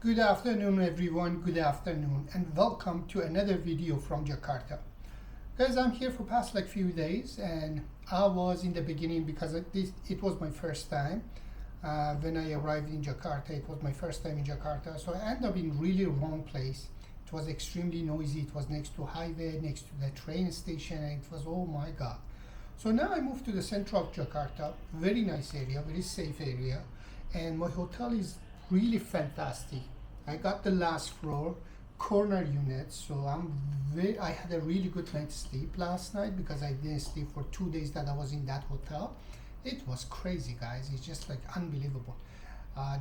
Good afternoon everyone, good afternoon and welcome to another video from Jakarta. Guys, I'm here for past few days and I was in the beginning because it was my first time. When I arrived in Jakarta, it was my first time in Jakarta, so I ended up in really wrong place. It was extremely noisy, it was next to highway, next to the train station, and it was, oh my god. So now I moved to the center of Jakarta, very nice area, very safe area, and my hotel is really fantastic. I got the last floor corner unit, so I had a really good night's sleep last night because I didn't sleep for 2 days that I was in that hotel. It was crazy, guys. It's just unbelievable.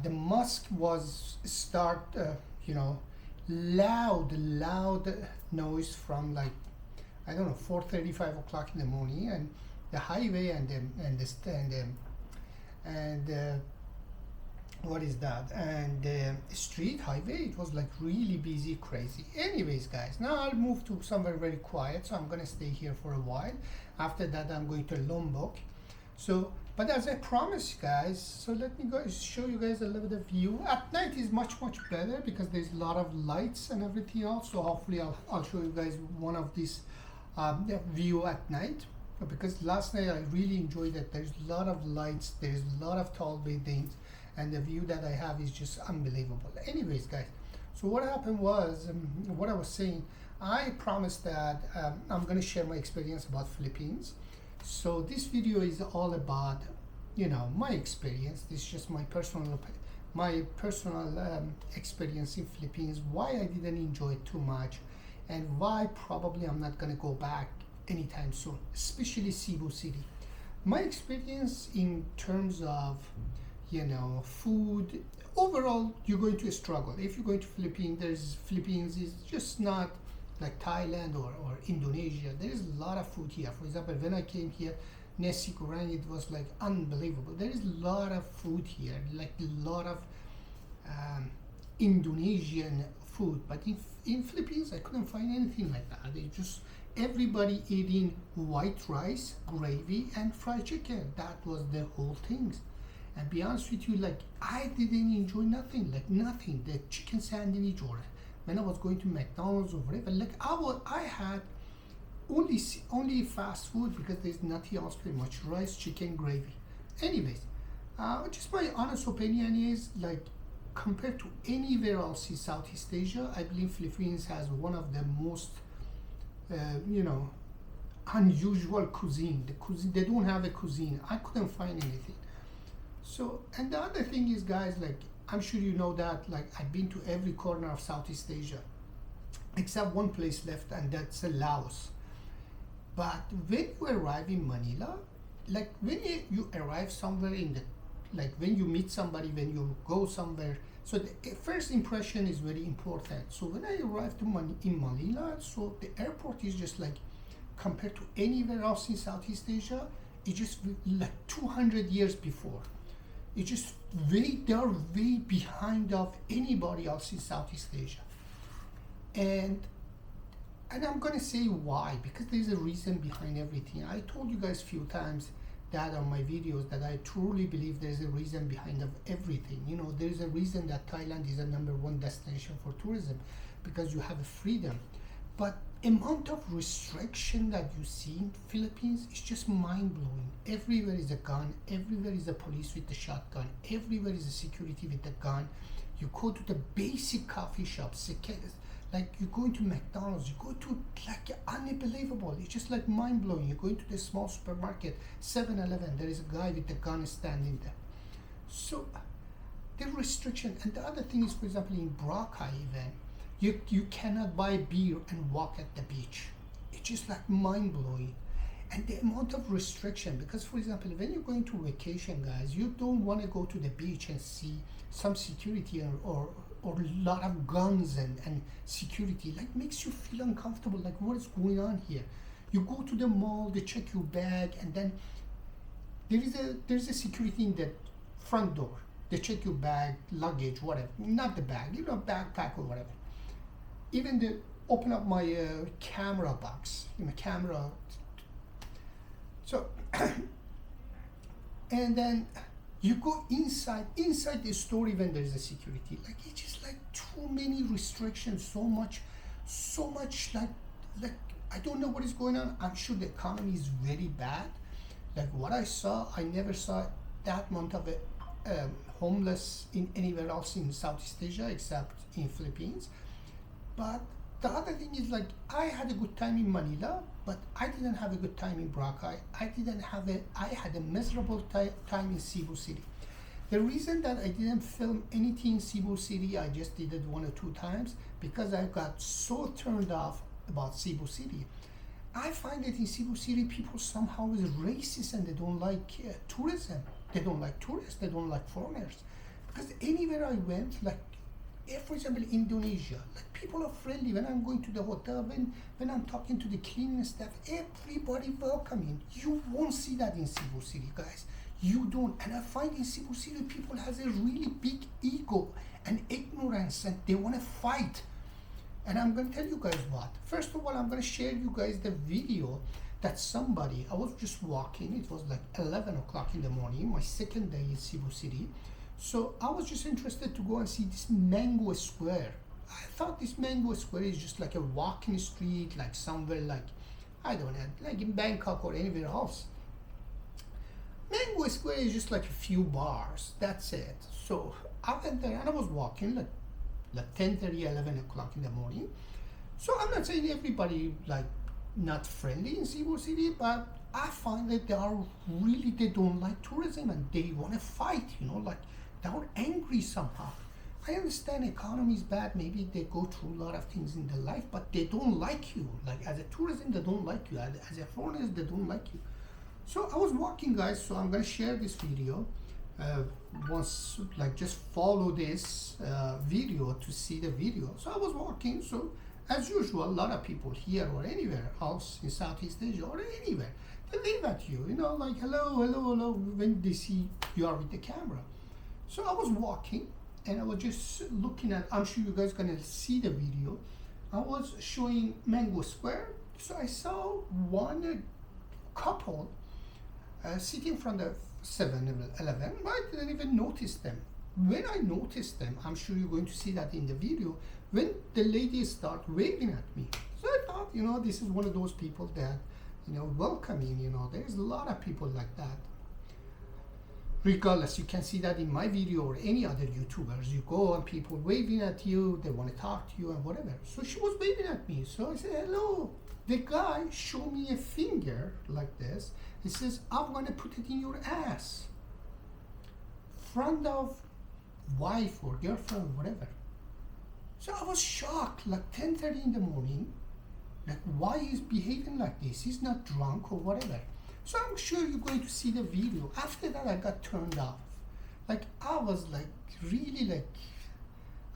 The mosque was loud noise from I don't know 4:30, 5 o'clock in the morning, and the highway and what is that, and the street highway, it was really busy, crazy. Anyways, guys, now I'll move to somewhere very quiet, so I'm gonna stay here for a while. After that I'm going to Lombok. So but as I promised, guys, so let me go show you guys a little bit of view. At night is much better because there's a lot of lights and everything else, so hopefully I'll show you guys one of these view at night, because last night I really enjoyed it. There's a lot of lights, there's a lot of tall buildings, and the view that I have is just unbelievable. Anyways, guys, so what happened was, what I was saying, I promised that I'm going to share my experience about Philippines. So this video is all about my experience. This is just my personal experience in Philippines, why I didn't enjoy it too much, and why probably I'm not going to go back anytime soon, especially Cebu City. My experience in terms of food, overall, you're going to struggle. If you're going to Philippines is just not like Thailand or Indonesia. There is a lot of food here. For example, when I came here, nasi goreng, it was unbelievable. There is a lot of food here, a lot of Indonesian food. But in Philippines, I couldn't find anything like that. They just everybody eating white rice, gravy, and fried chicken. That was the whole thing. And be honest with you, I didn't enjoy nothing, nothing. The chicken sandwich, or when I was going to McDonald's or whatever, I had only fast food because there's nothing else pretty much, rice, chicken, gravy. Anyways, just my honest opinion is, compared to anywhere else in Southeast Asia, I believe Philippines has one of the most, unusual cuisine. The cuisine, they don't have a cuisine. I couldn't find anything. So, and the other thing is, guys, I'm sure you know that, I've been to every corner of Southeast Asia, except one place left, and that's Laos. But when you arrive in Manila, when you arrive somewhere in the, when you meet somebody, when you go somewhere, so the first impression is very important. So when I arrived in Manila, so the airport is just compared to anywhere else in Southeast Asia, it's just 200 years before. It's just they're way behind of anybody else in Southeast Asia. And I'm gonna say why, because there's a reason behind everything. I told you guys a few times that on my videos that I truly believe there's a reason behind of everything. There's a reason that Thailand is a #1 destination for tourism, because you have a freedom. But amount of restriction that you see in Philippines is just mind-blowing. Everywhere is a gun, everywhere is a police with the shotgun, everywhere is a security with the gun. You go to the basic coffee shops, you go into McDonald's, you go to unbelievable. It's just mind-blowing. You go into the small supermarket, 7-Eleven, there is a guy with the gun standing there. So the restriction. And the other thing is, for example, in Boracay even, you cannot buy beer and walk at the beach. It's just mind-blowing. And the amount of restriction, because for example, when you're going to vacation, guys, you don't want to go to the beach and see some security or a lot of guns and security. Makes you feel uncomfortable, what is going on here? You go to the mall, they check your bag, and then there's a security in the front door. They check your bag, luggage, whatever. Not the bag, backpack or whatever. Even they open up my camera box, camera. So, and then you go inside the store, even there's a security. It's just restrictions, so much like I don't know what is going on. I'm sure the economy is very bad. Like what I saw, I never saw that amount of homeless in anywhere else in Southeast Asia except in Philippines. But the other thing is like I had a good time in Manila, but I didn't have a good time in Boracay. I had a miserable time in Cebu City. The reason that I didn't film anything in Cebu City, I just did it 1 or 2 times because I got so turned off about Cebu City. I find that in Cebu City, people somehow is racist and they don't like tourism. They don't like tourists. They don't like foreigners. Because anywhere I went, like, for example, Indonesia, like people are friendly. When I'm going to the hotel, when I'm talking to the cleaning staff, everybody welcoming. You won't see that in Cebu City, guys. You don't. And I find in Cebu City, people has a really big ego and ignorance, and they want to fight. And I'm going to tell you guys what. First of all, I'm going to share you guys the video that somebody, I was just walking, it was like 11 o'clock in the morning, my second day in Cebu City. So I was just interested to go and see this Mango Square. I thought this Mango Square is just like a walking street, like somewhere like, I don't know, like in Bangkok or anywhere else. Mango Square is just like a few bars, that's it. So I went there and I was walking like 10:30, 11 o'clock in the morning. So I'm not saying everybody like not friendly in Cebu City, but I find that they don't like tourism and they want to fight, like they're angry somehow. I understand economy is bad, maybe they go through a lot of things in their life, but they don't like you. Like as a tourism, they don't like you. As a foreigner, they don't like you. So I was walking, guys, so I'm going to share this video. Just follow this video to see the video. So I was walking, so as usual, a lot of people here or anywhere else in Southeast Asia or anywhere, they wave at you, like hello, hello, hello, when they see you are with the camera. So I was walking and I was just looking at, I'm sure you guys gonna see the video. I was showing Mango Square. So I saw one couple sitting in front of 7-Eleven. I didn't even notice them. When I noticed them, I'm sure you're going to see that in the video, when the ladies start waving at me. So I thought, this is one of those people that, welcoming, there's a lot of people like that. Regardless, you can see that in my video or any other YouTubers. You go and people waving at you, they want to talk to you and whatever. So she was waving at me. So I said, hello. The guy showed me a finger like this. He says, I'm going to put it in your ass. Front of wife or girlfriend or whatever. So I was shocked, like 10:30 in the morning. Like, why he's behaving like this? He's not drunk or whatever. So I'm sure you're going to see the video. After that, I got turned off. Like, I was like, really like,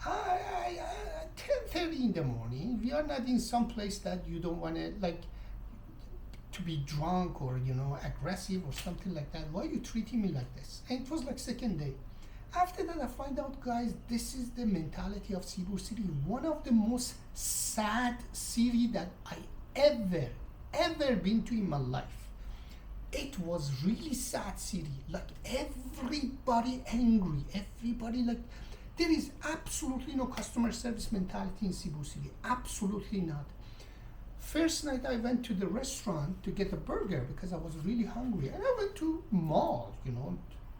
10:30 in the morning, we are not in some place that you don't want to, like, to be drunk or, aggressive or something like that. Why are you treating me like this? And it was like second day. After that, I find out, guys, this is the mentality of Cebu City. One of the most sad city that I ever been to in my life. It was really sad city. Like, everybody angry. Everybody, like, there is absolutely no customer service mentality in Cebu City. Absolutely not. First night I went to the restaurant to get a burger because I was really hungry. And I went to mall,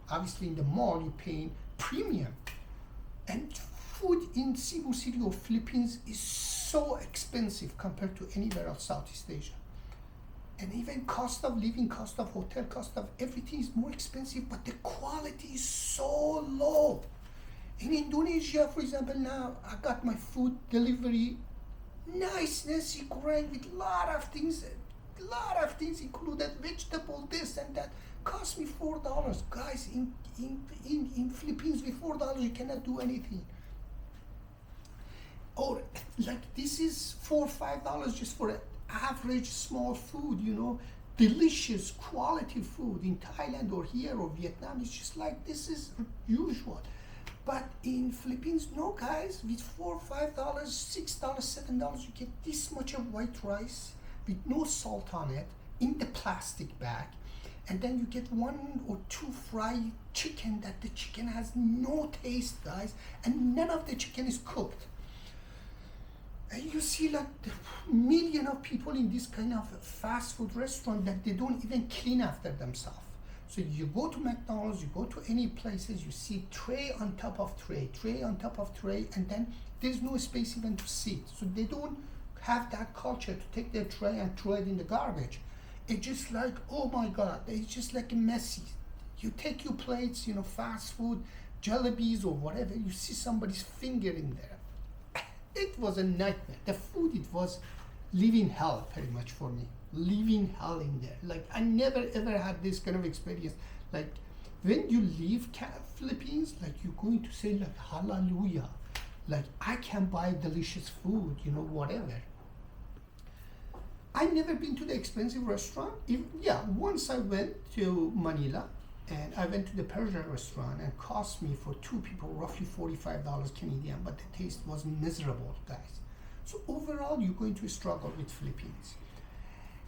Obviously in the mall you pay premium. And food in Cebu City or Philippines is so expensive compared to anywhere else Southeast Asia. And even cost of living, cost of hotel, cost of everything is more expensive, but the quality is so low. In Indonesia, for example, now I got my food delivery, nice nasi goreng with a lot of things included, vegetable, this and that, cost me $4. Guys, in Philippines with $4 you cannot do anything. Or like this is $4 or $5 just for an average small food, delicious quality food in Thailand or here or Vietnam. It's just like this is usual. But in Philippines, no, guys, with $4, $5, $6, $7, you get this much of white rice with no salt on it in the plastic bag. And then you get 1 or 2 fried chicken that the chicken has no taste, guys, and none of the chicken is cooked. And you see like million of people in this kind of fast food restaurant that they don't even clean after themselves. So you go to McDonald's, you go to any places, you see tray on top of tray, tray on top of tray, and then there's no space even to sit. So they don't have that culture to take their tray and throw it in the garbage. It's just like, oh my God, it's just like messy. You take your plates, fast food, jalebies or whatever, you see somebody's finger in there. It was a nightmare. The food, it was living hell pretty much for me. Living hell in there. Like I never ever had this kind of experience. Like when you leave Philippines, like you're going to say like hallelujah. Like I can buy delicious food, whatever. I've never been to the expensive restaurant. Once I went to Manila and I went to the Persian restaurant and cost me for two people roughly $45 Canadian, but the taste was miserable, guys. So overall, you're going to struggle with Philippines.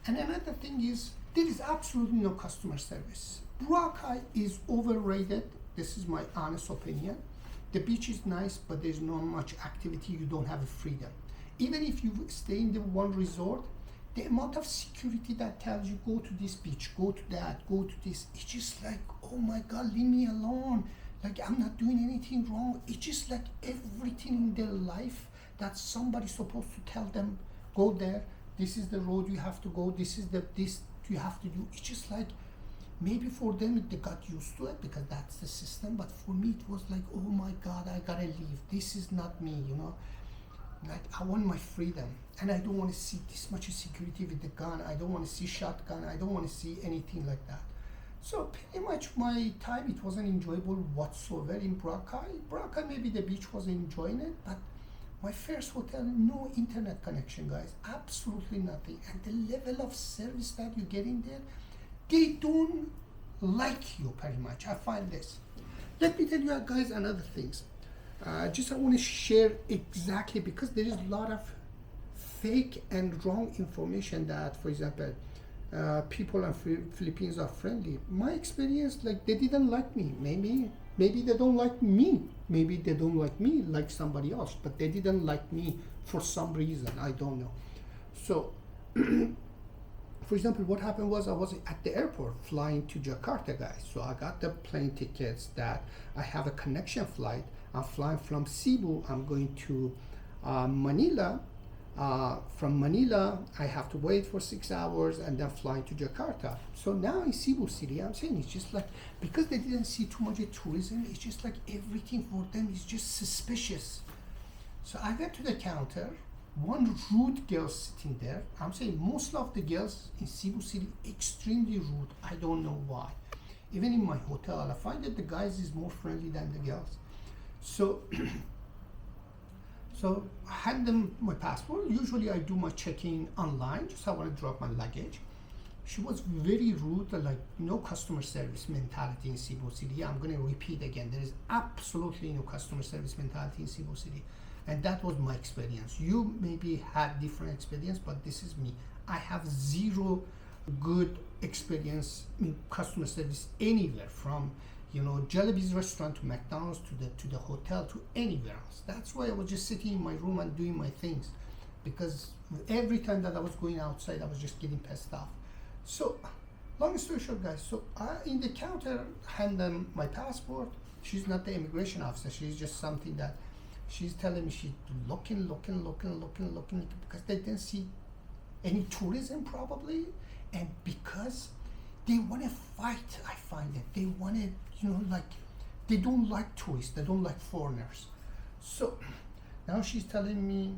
And another thing is, there is absolutely no customer service. Boracay is overrated. This is my honest opinion. The beach is nice, but there's not much activity. You don't have a freedom. Even if you stay in the one resort, the amount of security that tells you go to this beach, go to that, go to this, it's just like, oh my God, leave me alone. Like I'm not doing anything wrong. It's just like everything in their life that somebody's supposed to tell them, go there, this is the road you have to go, this you have to do. It's just like, maybe for them they got used to it because that's the system, but for me it was like, oh my God, I gotta leave. This is not me, Like I want my freedom, and I don't want to see this much security with the gun. I don't want to see shotgun. I don't want to see anything like that. So pretty much my time, it wasn't enjoyable whatsoever in Boracay. Boracay, maybe the beach was enjoying it, but my first hotel, no internet connection, guys. Absolutely nothing. And the level of service that you get in there, they don't like you pretty much. I find this. Let me tell you guys another things. I want to share exactly, because there is a lot of fake and wrong information that, for example, people in Philippines are friendly. My experience, like they didn't like me. Maybe they don't like me. Maybe they don't like me like somebody else, but they didn't like me for some reason. I don't know. So, for example, what happened was I was at the airport flying to Jakarta, guys. So I got the plane tickets that I have a connection flight. I'm flying from Cebu. I'm going to Manila. From Manila, I have to wait for 6 hours and then flying to Jakarta. So now in Cebu City, I'm saying it's just like, because they didn't see too much tourism, it's just like everything for them is just suspicious. So I went to the counter, one rude girl sitting there. I'm saying most of the girls in Cebu City extremely rude. I don't know why. Even in my hotel, I find that the guys is more friendly than the girls. So I hand them my passport. Usually I do my check-in online, just I want to drop my luggage. She was very rude, like no customer service mentality in Cebu City. I'm going to repeat again, there is absolutely no customer service mentality in Cebu City. And that was my experience. You maybe had different experience, but this is me. I have zero good experience in customer service anywhere, from Jalebi's restaurant to McDonald's to the hotel to anywhere else. That's why I was just sitting in my room and doing my things, because every time that I was going outside, I was just getting pissed off. So, long story short, guys. So I in the counter hand them my passport. She's not the immigration officer. She's just something that she's telling me she's looking because they didn't see any tourism probably, and because they want to fight. I find it. They want to, they don't like tourists. They don't like foreigners. So now she's telling me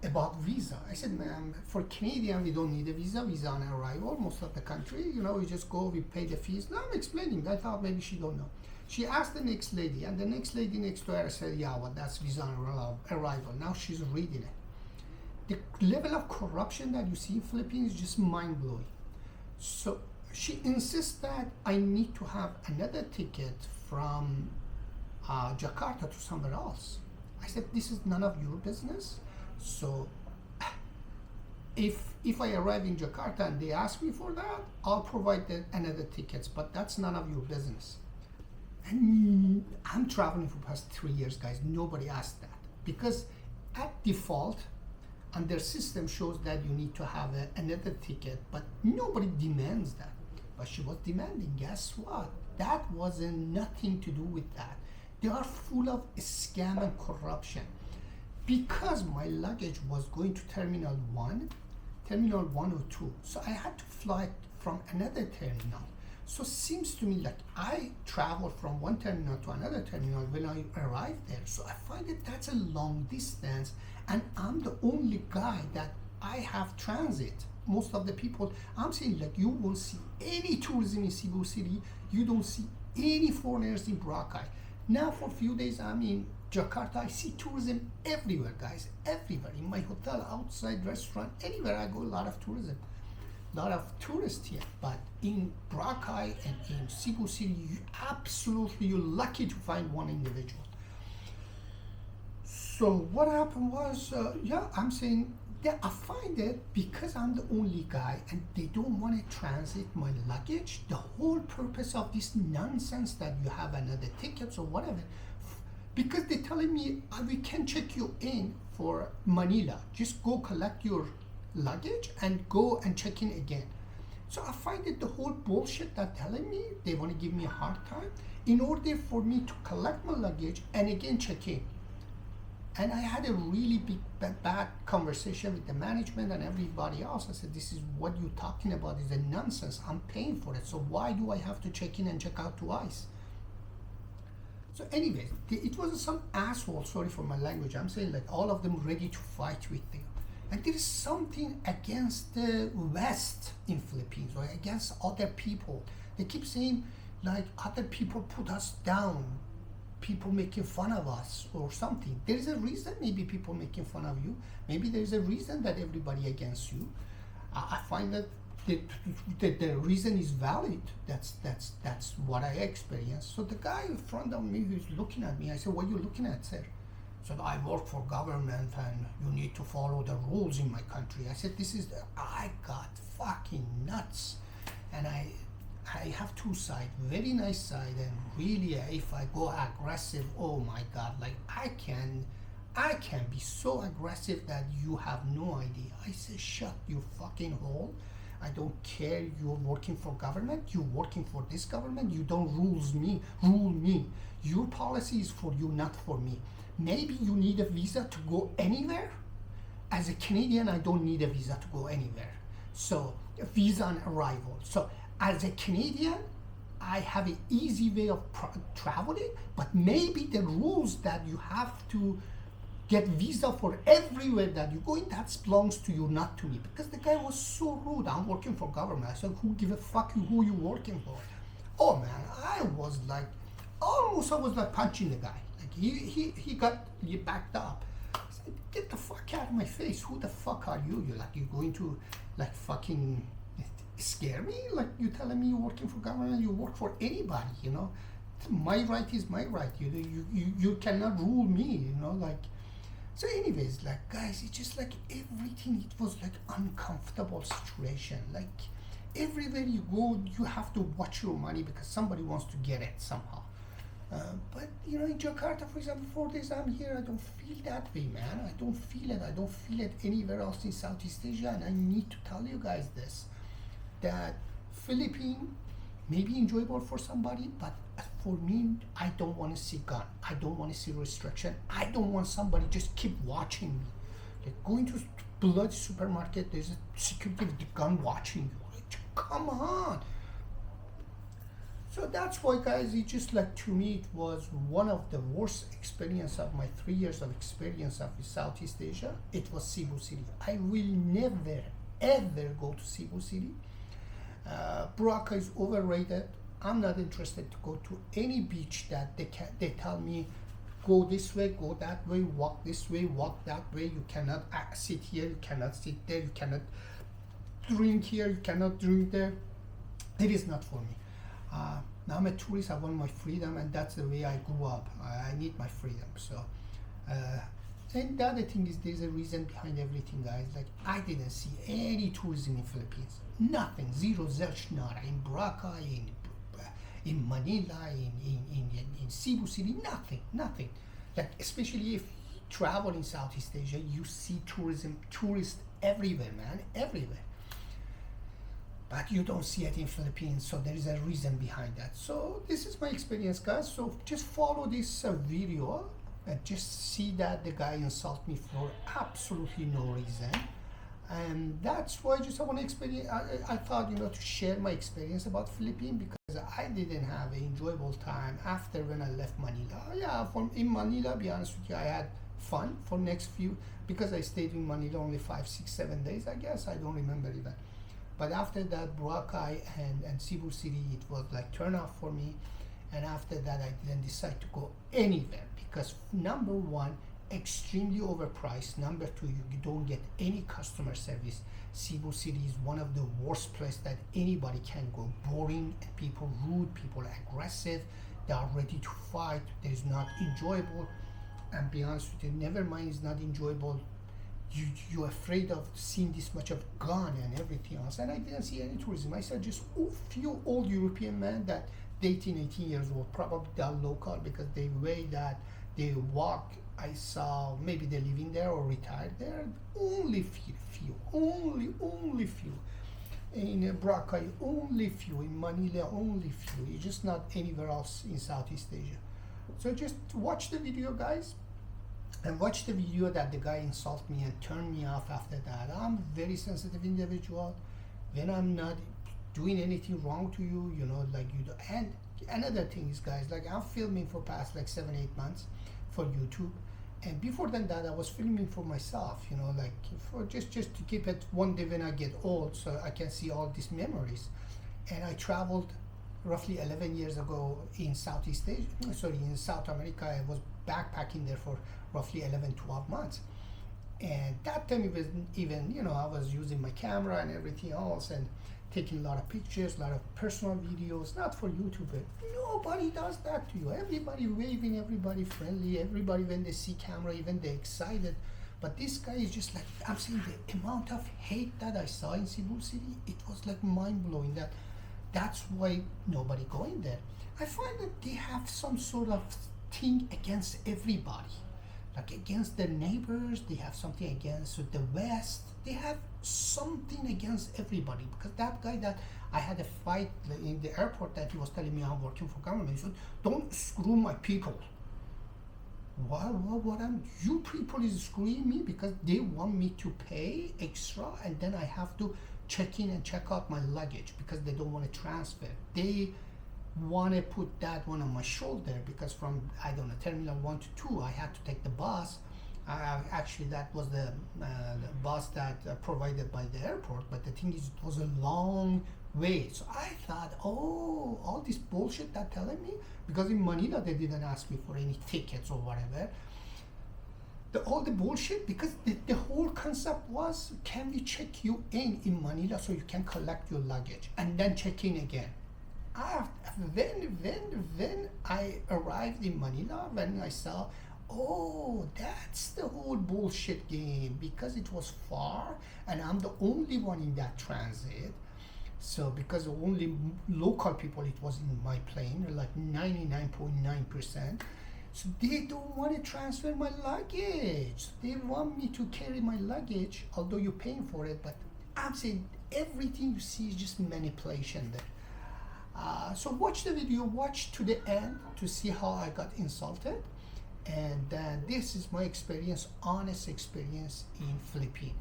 about visa. I said, ma'am, for Canadian, we don't need a visa. Visa on arrival, most of the country. We just go, we pay the fees. Now I'm explaining. I thought maybe she don't know. She asked the next lady, and the next lady next to her said, yeah, well, that's visa on arrival. Now she's reading it. The level of corruption that you see in Philippines is just mind-blowing. So she insists that I need to have another ticket from Jakarta to somewhere else. I said, this is none of your business. So if I arrive in Jakarta and they ask me for that, I'll provide another tickets, but that's none of your business. And I'm traveling for the past 3 years, guys. Nobody asked that, because at default, and their system shows that you need to have another ticket, but nobody demands that. But she was demanding. Guess what? That wasn't nothing to do with that. They are full of scam and corruption. Because my luggage was going to Terminal 102, so I had to fly from another terminal. So it seems to me like I traveled from one terminal to another terminal when I arrived there. So I find that that's a long distance, and I'm the only guy that I have transit. Most of the people, I'm saying like you won't see any tourism in Cebu City. You don't see any foreigners in Boracay. Now for a few days I'm in Jakarta. I see tourism everywhere, guys, everywhere. In my hotel, outside, restaurant, anywhere I go, a lot of tourism. A lot of tourists here. But in Boracay and in Cebu City, you're lucky to find one individual. So what happened was, I'm saying that I find it because I'm the only guy and they don't want to transit my luggage. The whole purpose of this nonsense that you have another tickets or whatever, because they're telling me we can check you in for Manila. Just go collect your luggage and go and check in again. So I find it the whole bullshit they're telling me. They want to give me a hard time in order for me to collect my luggage and again check in. And I had a really bad conversation with the management and everybody else. I said, this is what you're talking about is a nonsense. I'm paying for it. So why do I have to check in and check out twice? So anyways, it was some asshole, sorry for my language. I'm saying like all of them ready to fight with you. And there is something against the West in Philippines or against other people. They keep saying like other people put us down. People making fun of us or something. There is a reason maybe people making fun of you. Maybe there is a reason that everybody against you. I find that the reason is valid. That's what I experienced. So the guy in front of me who's looking at me, I said, what are you looking at, sir? So I work for government and you need to follow the rules in my country. I said, I got fucking nuts. And I have two sides, very nice side, and really if I go aggressive, oh my God, like I can be so aggressive that you have no idea. I say, shut your fucking hole. I don't care you're working for government, you're working for this government, you don't rule me. Your policy is for you, not for me. Maybe you need a visa to go anywhere. As a Canadian, I don't need a visa to go anywhere. So a visa on arrival. So as a Canadian, I have an easy way of traveling, but maybe the rules that you have to get visa for everywhere that you go in, that belongs to you, not to me. Because the guy was so rude. I'm working for government. I said, who give a fuck who you working for? Oh man, I was like punching the guy. Like he backed up. I said, get the fuck out of my face. Who the fuck are you? You're going to like fucking scare me? Like you telling me you're working for government, you work for anybody, you know? My right is my right. You cannot rule me, you know, like. So anyways, like guys, it's just like everything, it was like uncomfortable situation. Like everywhere you go, you have to watch your money because somebody wants to get it somehow. But you know, in Jakarta, for example, 4 days I'm here, I don't feel that way, man. I don't feel it. I don't feel it anywhere else in Southeast Asia. And I need to tell you guys this, that Philippines may be enjoyable for somebody, but for me, I don't want to see gun. I don't want to see restriction. I don't want somebody just keep watching me. Like going to bloody supermarket, there's a security with the gun watching you. Like, come on. So that's why, guys, it just like, to me, it was one of the worst experience of my 3 years of experience of Southeast Asia. It was Cebu City. I will never, ever go to Cebu City. Boracay is overrated. I'm not interested to go to any beach that they tell me go this way, go that way, walk this way, walk that way. You cannot sit here, you cannot sit there, you cannot drink here, you cannot drink there. It is not for me. Now I'm a tourist. I want my freedom, and that's the way I grew up. I need my freedom. So, and the other thing is, there's a reason behind everything, guys. Like I didn't see any tourism in Philippines. Nothing. Zero, zilch, nada. In Boracay, in Manila, in Cebu City, nothing. Like especially if travel in Southeast Asia, you see tourists everywhere, man, everywhere. But you don't see it in Philippines, so there is a reason behind that. So this is my experience, guys. So just follow this video and just see that the guy insult me for absolutely no reason. And that's why just I want to experience. I thought, to share my experience about Philippines, because I didn't have an enjoyable time after when I left Manila. Yeah, in Manila, be honest with you, I had fun for next few, because I stayed in Manila only 5, 6, 7 days, I guess. I don't remember even. But after that, Boracay and Cebu City, it was like turn off for me. And after that, I didn't decide to go anywhere, because number one, extremely overpriced. Number two, you don't get any customer service. Cebu City is one of the worst places that anybody can go. Boring, people rude, people aggressive, they are ready to fight. There is not enjoyable. And be honest with you, never mind it's not enjoyable, you're afraid of seeing this much of gun and everything else. And I didn't see any tourism. I saw just a few old European men that 18 years old, probably they're local, because the way that they walk, I saw maybe they're living there or retired there. Only few, only few. In Boracay, only few. In Manila, only few. It's just not anywhere else in Southeast Asia. So just watch the video, guys, and watch the video that the guy insulted me and turned me off after that. I'm a very sensitive individual. When I'm not doing anything wrong to you, like you do. And another thing is, guys, like I'm filming for past like 7, 8 months for YouTube. And before that, I was filming for myself, like for just to keep it one day when I get old, so I can see all these memories. And I traveled roughly 11 years ago in Southeast Asia, in South America. I was backpacking there for roughly 11, 12 months. And that time it was even, I was using my camera and everything else and taking a lot of pictures, a lot of personal videos, not for YouTube. Nobody does that to you. Everybody waving, everybody friendly, everybody when they see camera, even they're excited. But this guy is just like, I'm saying the amount of hate that I saw in Cebu City, it was like mind-blowing. That's why nobody going there. I find that they have some sort of thing against everybody. Like against their neighbors, they have something against the West. They have something against everybody, because that guy that I had a fight in the airport, that he was telling me I'm working for government. He said, don't screw my people. What you people is screwing me because they want me to pay extra, and then I have to check in and check out my luggage because they don't want to transfer. They want to put that one on my shoulder, because from, I don't know, Terminal 1 to 2, I had to take the bus. Actually, that was the bus that provided by the airport, but the thing is, it was a long way. So I thought, all this bullshit that telling me, because in Manila they didn't ask me for any tickets or whatever. All the bullshit, because the whole concept was, can we check you in Manila so you can collect your luggage and then check in again. When I arrived in Manila, when I saw, that's the whole bullshit game, because it was far and I'm the only one in that transit. So because only local people, it was in my plane, like 99.9%. So they don't want to transfer my luggage. They want me to carry my luggage, although you're paying for it. But I'm saying everything you see is just manipulation there. So watch the video, watch to the end to see how I got insulted. And this is my experience, honest experience in Philippines.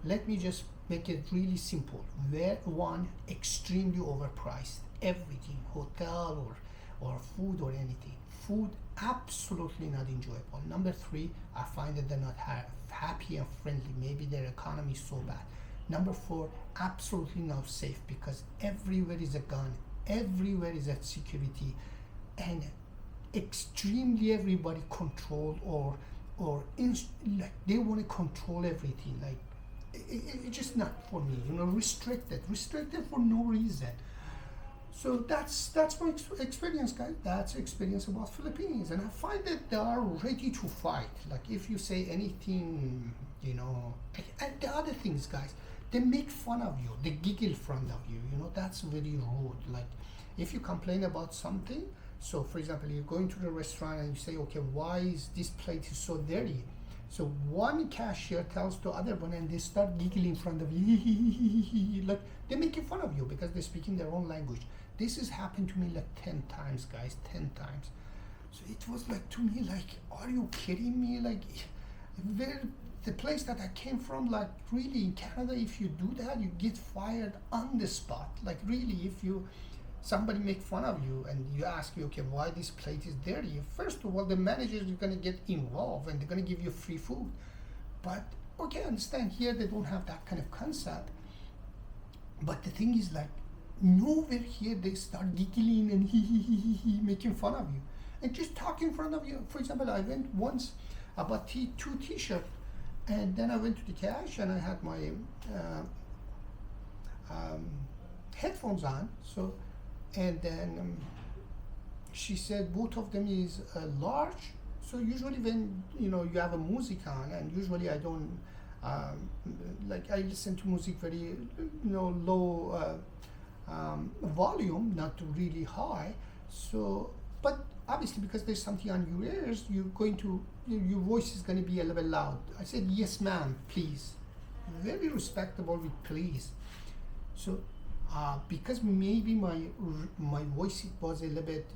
Let me just make it really simple. One, extremely overpriced. Everything, hotel or food or anything. Food, absolutely not enjoyable. Number three, I find that they're not happy and friendly. Maybe their economy is so bad. Number four, absolutely not safe, because everywhere is a gun. Everywhere is a security. And extremely everybody controlled like they want to control everything. Like it's just not for me, restricted for no reason. So that's my experience, guys. That's experience about Philippines, and I find that they are ready to fight. Like if you say anything, and the other things, guys, they make fun of you, they giggle in front of you. That's very rude. Like if you complain about something, so for example, you go into the restaurant and you say, okay, why is this plate is so dirty? So one cashier tells the other one, and they start giggling in front of you, like they're making fun of you because they're speaking their own language. This has happened to me like 10 times, guys, 10 times. So it was like, to me, like, are you kidding me? Like, where the place that I came from, like, really, in Canada, if you do that, you get fired on the spot. Like, really, if somebody make fun of you and you ask me, okay, why this plate is dirty? First of all, the managers are going to get involved and they're going to give you free food. But, okay, I understand here they don't have that kind of concept. But the thing is, like, nowhere here they start giggling and making fun of you. And just talk in front of you. For example, I went once, I bought 2 t-shirts, and then I went to the cash and I had my headphones on. So, and then she said both of them is large. So usually when you have a music on, and usually I don't like, I listen to music very low volume, not really high. So, but obviously because there's something on your ears, your voice is going to be a little bit loud. I said, yes ma'am, please. Very respectable with please. So because maybe my voice was a little bit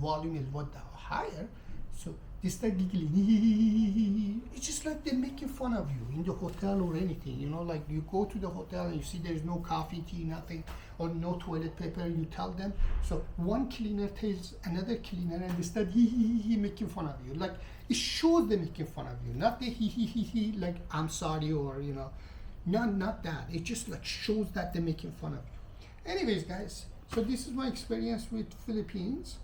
volume is what higher, so they start giggling. It's just like they're making fun of you in the hotel or anything. Like you go to the hotel and you see there's no coffee, tea, nothing, or no toilet paper. You tell them. So one cleaner tells another cleaner, and they start making fun of you. Like it shows they're making fun of you, not the like I'm sorry or not that. It just like shows that they're making fun of you. Anyways, guys, so this is my experience with Philippines.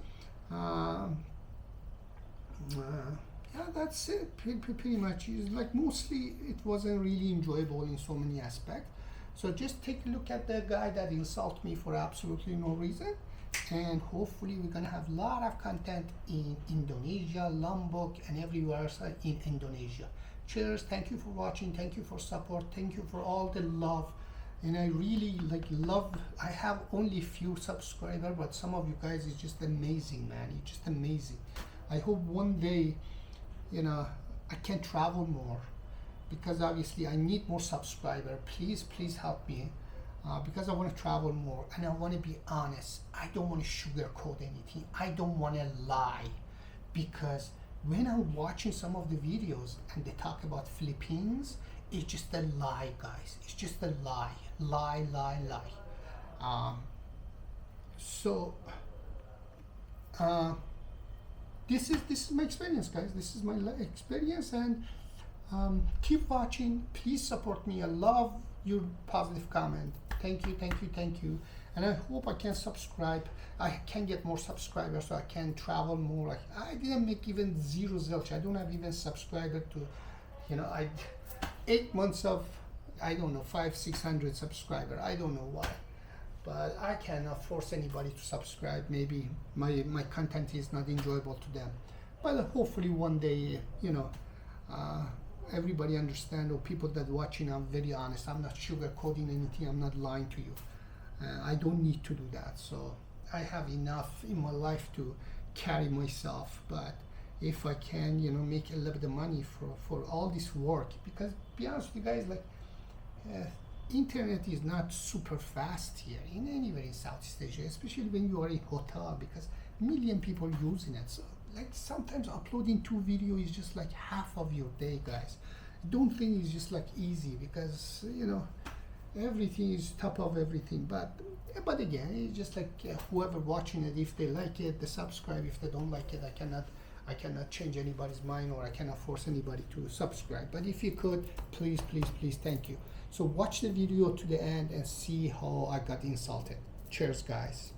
Yeah, that's it. Pretty much. It's like mostly it wasn't really enjoyable in so many aspects. So just take a look at the guy that insulted me for absolutely no reason, and hopefully we're gonna have a lot of content in Indonesia, Lombok, and everywhere else in Indonesia. Cheers. Thank you for watching. Thank you for support. Thank you for all the love. And I really love. I have only few subscribers, but some of you guys is just amazing, man. It's just amazing. I hope one day, I can travel more, because obviously I need more subscribers. Please help me, because I want to travel more and I want to be honest. I don't want to sugarcoat anything. I don't want to lie, because when I'm watching some of the videos and they talk about Philippines, it's just a lie, guys. It's just a lie. This is my experience, guys. This is my experience, and keep watching. Please support me. I love your positive comment. Thank you. And I hope I can subscribe. I can get more subscribers so I can travel more. I didn't make even 0 zilch. I don't have even subscriber to, 8 months of, I don't know, 500-600 subscriber. I don't know why, but I cannot force anybody to subscribe. Maybe my content is not enjoyable to them, but hopefully one day, everybody understand, or people that watching, I'm very honest. I'm not sugarcoating anything. I'm not lying to you. I don't need to do that. So I have enough in my life to carry myself. But if I can, make a little bit of money for all this work, because be honest with you guys, internet is not super fast here in anywhere in Southeast Asia, especially when you are in hotel, because million people using it. So sometimes uploading 2 videos is just like half of your day, guys. I don't think it's just easy, because everything is top of everything. But again, it's just whoever watching it, if they like it, they subscribe. If they don't like it, I cannot change anybody's mind, or I cannot force anybody to subscribe. But if you could, please, thank you. So watch the video to the end and see how I got insulted. Cheers, guys.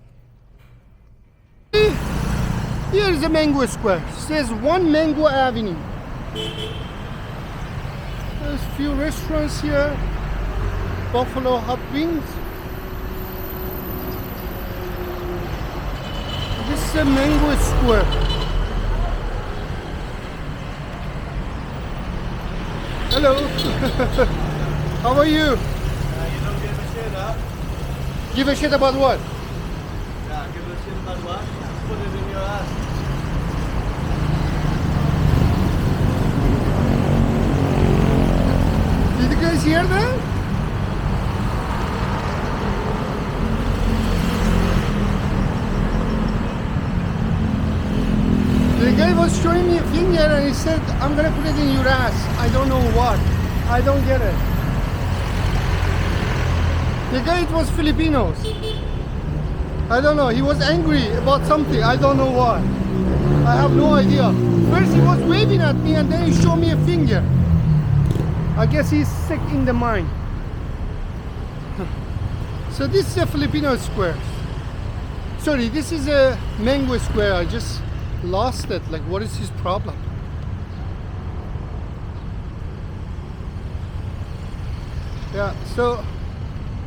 Here is the Mango Square. It says 1 Mango Avenue. There's a few restaurants here. Buffalo hot wings. This is a Mango Square. Hello. How are you? You don't give a shit, huh? Give a shit about what? Yeah, give a shit about what? Put it in your ass. hear that? The guy was showing me a finger and he said, I'm gonna put it in your ass. I don't know what. I don't get it. The guy, it was Filipinos. I don't know. He was angry about something. I don't know what. I have no idea. First he was waving at me and then he showed me a finger. I guess he's sick in the mind. So this is a Filipino square. Sorry, this is a mango square. I just lost it. Like, what is his problem? Yeah, so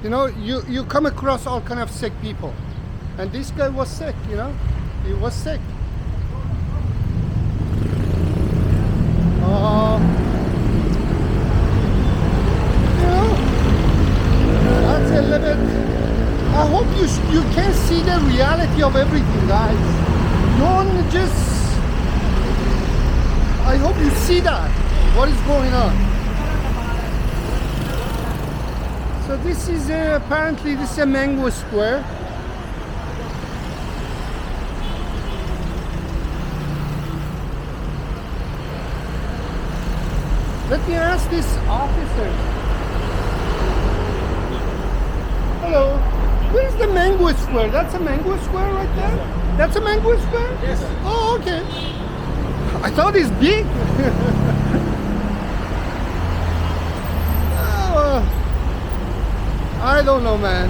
you know, you come across all kind of sick people, and this guy was sick. You know, he was sick. You know, that's a little bit. I hope you can see the reality of everything, guys. Don't just. I hope you see that. What is going on? So this is apparently this is a mango square. Let me ask this officer. Hello. Where is the mango square? That's a mango square right there? Yes, That's a mango square? Yes, sir. Oh, okay. I thought it's big. Oh, I don't know, man.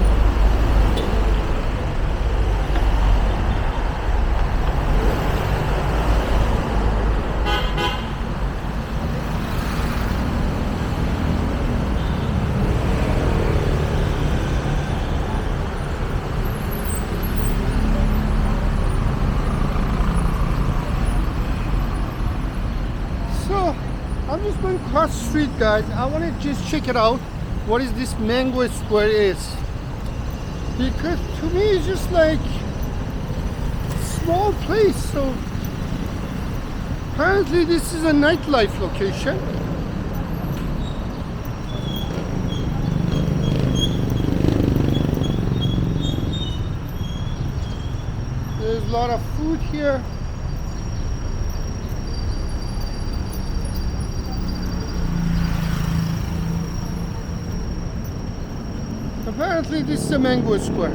So, I'm just going across the street, guys. I want to just check it out. What is this mango square is? Because to me it's just like small place. So apparently this is a nightlife location. There's a lot of food here. Apparently this is a mango square.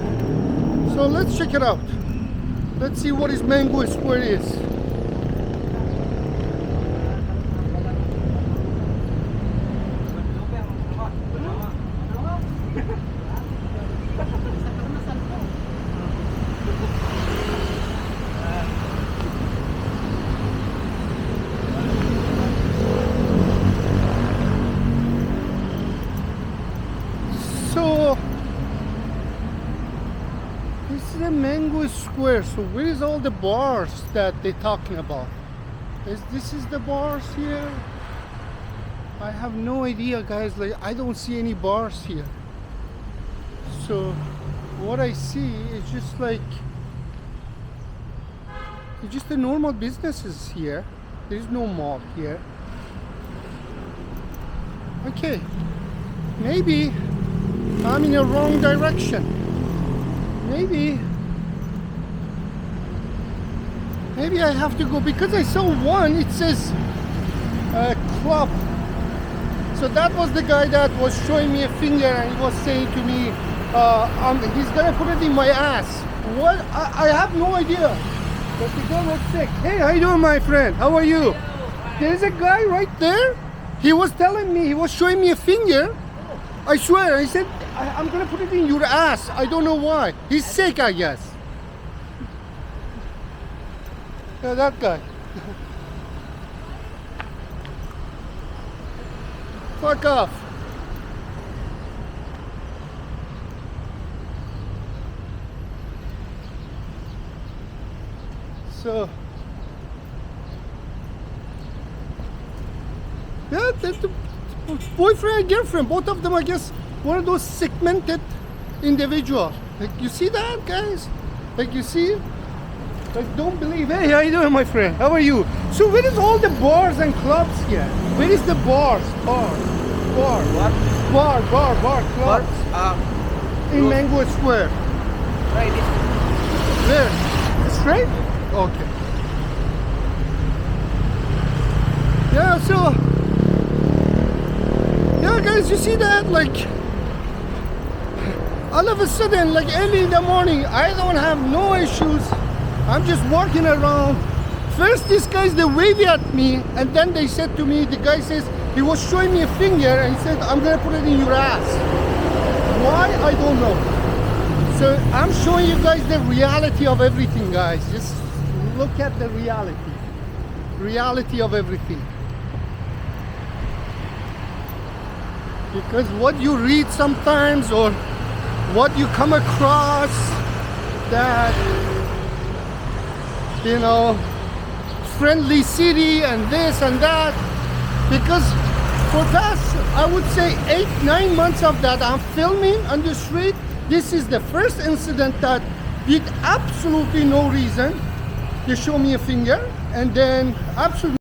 So let's check it out. Let's see what is mango square is. So this is a mango square. So where is all the bars that they're talking about? This is the bars here? I have no idea, guys. Like, I don't see any bars here. So what I see is just like it's just the normal businesses here. There is no mall here. Okay, maybe I'm in a wrong direction. Maybe I have to go because I saw one. It says club. So that was the guy that was showing me a finger and he was saying to me, he's gonna put it in my ass. What? I have no idea. But the guy was sick. Hey, how you doing, my friend? How are you? There's a guy right there. He was telling me, he was showing me a finger. I swear, he said, I'm gonna put it in your ass. I don't know why. He's sick, I guess. Yeah, that guy. Fuck off. So, yeah, that's the boyfriend and girlfriend, both of them, I guess, one of those segmented individuals. Like, you see that, guys? Like, you see? Like, don't believe. Hey, how you doing, my friend? How are you? So, where is all the bars and clubs here? Where is the bars? Bar. What? bar, Bar, clubs in close. Mango Square. Try this. There, straight? Okay. Yeah, so, yeah guys, you see that, like, all of a sudden, like early in the morning, I don't have no issues. I'm just walking around. First, these guys, they wave at me, and then they said to me, the guy says, he was showing me a finger, and he said, I'm gonna put it in your ass. Why? I don't know. So I'm showing you guys the reality of everything, guys. Just look at the reality of everything. Because what you read sometimes, or what you come across, that, you know, friendly city and this and that, because for past, I would say 8-9 months of that I'm filming on the street, this is the first incident that with absolutely no reason they show me a finger, and then absolutely